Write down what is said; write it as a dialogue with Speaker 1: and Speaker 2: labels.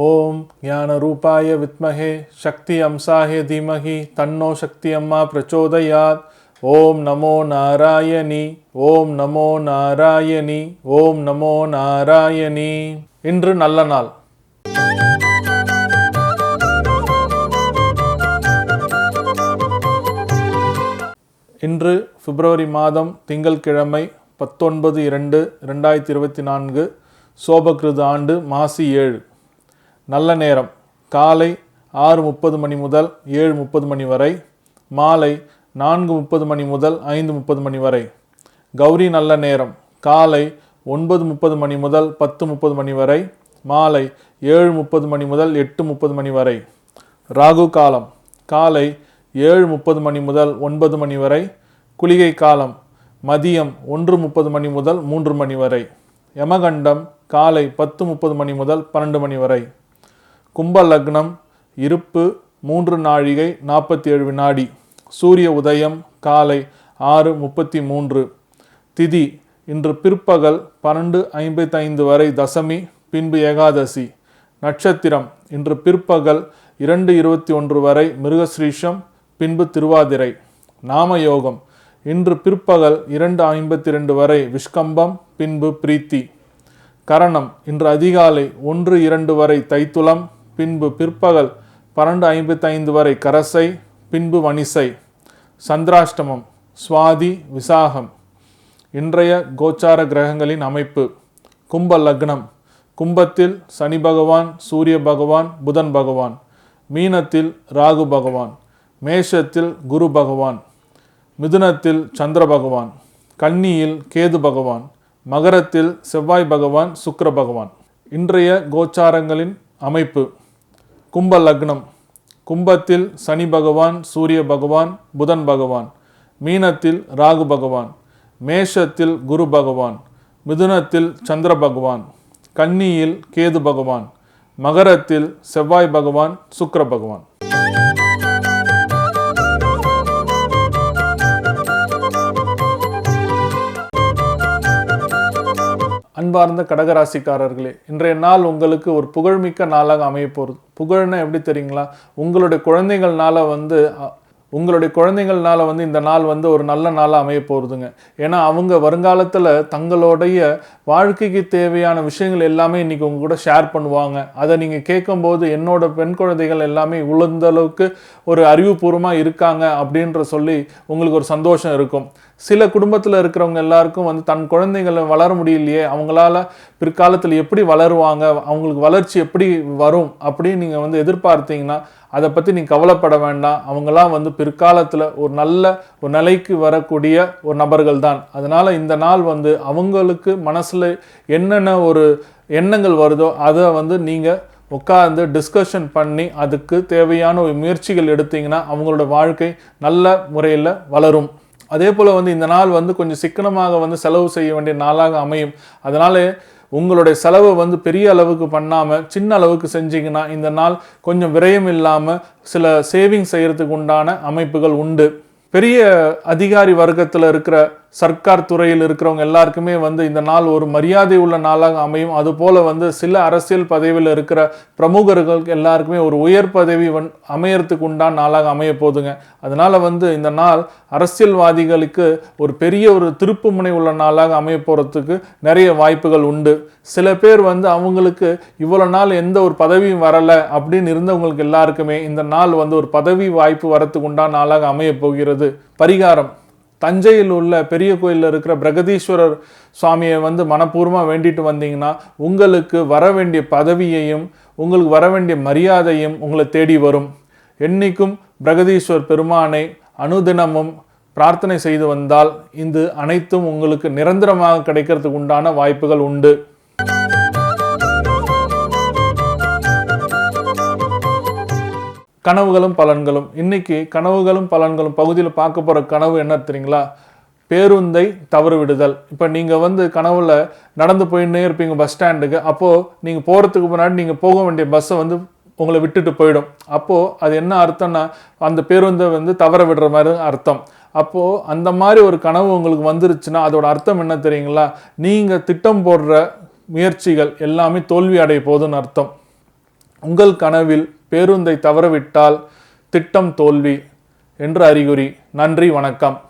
Speaker 1: ஓம் ஞான ரூபாய வித்மஹே சக்தி அம்சாஹே தீமஹி தன்னோ சக்தி அம்மா பிரச்சோதயாத். ஓம் நமோ நாராயணி, ஓம் நமோ நாராயணி, ஓம் நமோ நாராயணி. இன்று நல்ல நாள். இன்று பிப்ரவரி மாதம் திங்கள்கிழமை 19/2/2024, சோபகிருது ஆண்டு மாசி 7. நல்ல நேரம் காலை 6:30 மணி முதல் 7:30 மணி வரை, மாலை 4:30 மணி முதல் 5:30 மணி வரை. கௌரி நல்ல நேரம் காலை 9:30 மணி முதல் 10:30 மணி வரை, மாலை 7:30 மணி முதல் 8:30 மணி வரை. ராகு காலம் காலை 7:30 மணி முதல் 9 மணி வரை. குளிகை காலம் மதியம் 1:30 மணி முதல் 3 மணி வரை. யமகண்டம் காலை 10:30 மணி முதல் 12 மணி வரை. கும்ப லக்னம் இருப்பு 3 நாழிகை 47 வினாடி. சூரிய உதயம் காலை 6:33. திதி இன்று பிற்பகல் 12:55 வரை தசமி, பின்பு ஏகாதசி. நட்சத்திரம் இன்று பிற்பகல் 2:21 வரை மிருகஸ்ரீஷம், பின்பு திருவாதிரை. நாமயோகம் இன்று பிற்பகல் 2:52 வரை விஷ்கம்பம், பின்பு பிரீத்தி. கரணம் இன்று அதிகாலை 1:02 வரை தைத்துளம், பின்பு பிற்பகல் 12:55 வரை கரசை, பின்பு வணிசை. சந்திராஷ்டமம் சுவாதி விசாகம். இன்றைய கோச்சார கிரகங்களின் அமைப்பு. கும்ப லக்னம் கும்பத்தில் சனி பகவான், சூரிய பகவான், புதன் பகவான். மீனத்தில் ராகு பகவான். மேஷத்தில் குரு பகவான். மிதுனத்தில் சந்திர பகவான். கன்னியில் கேது பகவான். மகரத்தில் செவ்வாய் பகவான், சுக்கிர பகவான். இன்றைய கோச்சாரங்களின் அமைப்பு. கும்ப லக்னம் கும்பத்தில் சனி பகவான், சூரிய பகவான், புதன் பகவான். மீனத்தில் ராகு பகவான். மேஷத்தில் குரு பகவான். மிதுனத்தில் சந்திர பகவான். கன்னியில் கேது பகவான். மகரத்தில் செவ்வாய் பகவான், சுக்கிர பகவான். அன்பார்ந்த கடகராசிக்காரர்களே, இன்றைய நாள் உங்களுக்கு ஒரு புகழ்மிக்க நாளாக அமைய போகிறது. புகழ்னா எப்படி தெரியுங்களா? உங்களுடைய குழந்தைகள்னால இந்த நாள் ஒரு நல்ல நாளாக அமைய போகிறதுங்க. ஏன்னா அவங்க வருங்காலத்தில் தங்களுடைய வாழ்க்கைக்கு தேவையான விஷயங்கள் எல்லாமே இன்றைக்கி உங்க கூட ஷேர் பண்ணுவாங்க. அதை நீங்கள் கேட்கும்போது என்னோட பெண் குழந்தைகள் எல்லாமே இவ்வளந்தளவுக்கு ஒரு அறிவுபூர்வமாக இருக்காங்க அப்படின்ற சொல்லி உங்களுக்கு ஒரு சந்தோஷம் இருக்கும். சில குடும்பத்தில் இருக்கிறவங்க எல்லாருக்கும் தன் குழந்தைகளை வளர முடியலையே, அவங்களால பிற்காலத்தில் எப்படி வளருவாங்க, அவங்களுக்கு வளர்ச்சி எப்படி வரும் அப்படின்னு நீங்கள் எதிர்பார்த்தீங்கன்னா அதை பற்றி நீங்கள் கவலைப்பட வேண்டாம். அவங்களாம் பிற்காலத்தில் ஒரு நல்ல ஒரு நிலைக்கு வரக்கூடிய ஒரு நபர்கள் தான். அதனால் இந்த நாள் அவங்களுக்கு மனசில் என்னென்ன ஒரு எண்ணங்கள் வருதோ அதை நீங்கள் உட்கார்ந்து டிஸ்கஷன் பண்ணி அதுக்கு தேவையான ஒரு முயற்சிகள் எடுத்தீங்கன்னா அவங்களோட வாழ்க்கை நல்ல முறையில் வளரும். அதே போல் இந்த நாள் கொஞ்சம் சிக்கனமாக செலவு செய்ய வேண்டிய நாளாக அமையும். அதனால் உங்களுடைய செலவை பெரிய அளவுக்கு பண்ணாமல் சின்ன அளவுக்கு செஞ்சீங்கன்னா இந்த நாள் கொஞ்சம் விரயம் இல்லாமல் சில சேவிங் செய்கிறதுக்கு உண்டான அமைப்புகள் உண்டு. பெரிய அதிகாரி வர்க்கத்தில் இருக்கிற சர்க்கார் துறையில் இருக்கிறவங்க எல்லாருக்குமே இந்த நாள் ஒரு மரியாதை உள்ள நாளாக அமையும். அதுபோல் சில அரசியல் பதவியில் இருக்கிற பிரமுகர்கள் எல்லாருக்குமே ஒரு உயர் பதவி அமையறதுக்கு உண்டான நாளாக அமைய போதுங்க. அதனால் இந்த நாள் அரசியல்வாதிகளுக்கு ஒரு பெரிய ஒரு திருப்பு முனை உள்ள நாளாக அமைய போகிறதுக்கு நிறைய வாய்ப்புகள் உண்டு. சில பேர் அவங்களுக்கு இவ்வளோ நாள் எந்த ஒரு பதவியும் வரலை அப்படின்னு இருந்தவங்களுக்கு எல்லாருக்குமே இந்த நாள் ஒரு பதவி வாய்ப்பு வரத்துக்கு உண்டான நாளாக அமைய போகிறது. பரிகாரம். தஞ்சையில் உள்ள பெரிய கோயிலில் இருக்கிற பிரகதீஸ்வரர் சுவாமியை மனப்பூர்வமாக வேண்டிட்டு வந்தீங்கன்னா உங்களுக்கு வர வேண்டிய பதவியையும் உங்களுக்கு வர வேண்டிய மரியாதையும் உங்களை தேடி வரும். என்னைக்கும் பிரகதீஸ்வர் பெருமானை அனுதினமும் பிரார்த்தனை செய்து வந்தால் இது அனைத்தும் உங்களுக்கு நிரந்தரமாக கிடைக்கிறதுக்கு உண்டான வாய்ப்புகள் உண்டு. கனவுகளும் பலன்களும். இன்னைக்கு கனவுகளும் பலன்களும் பகுதியில் பார்க்க போகிற கனவு என்ன தெரியுங்களா? பேருந்தை தவறு விடுதல். இப்போ நீங்கள் கனவுல நடந்து போயின்னே இருப்பீங்க பஸ் ஸ்டாண்டுக்கு. அப்போது நீங்கள் போகிறதுக்கு முன்னாடி நீங்கள் போக வேண்டிய பஸ்ஸை உங்களை விட்டுட்டு போயிடும். அப்போது அது என்ன அர்த்தம்னா அந்த பேருந்தை தவற விடுற மாதிரி அர்த்தம். அப்போது அந்த மாதிரி ஒரு கனவு உங்களுக்கு வந்துருச்சுன்னா அதோட அர்த்தம் என்ன தெரியுங்களா? நீங்கள் திட்டம் போடுற முயற்சிகள் எல்லாமே தோல்வி அடைய போகுதுன்னு அர்த்தம். உங்கள் கனவில் பேருந்தை தவறவிட்டால் திட்டம் தோல்வி என்று அறிகுறி. நன்றி, வணக்கம்.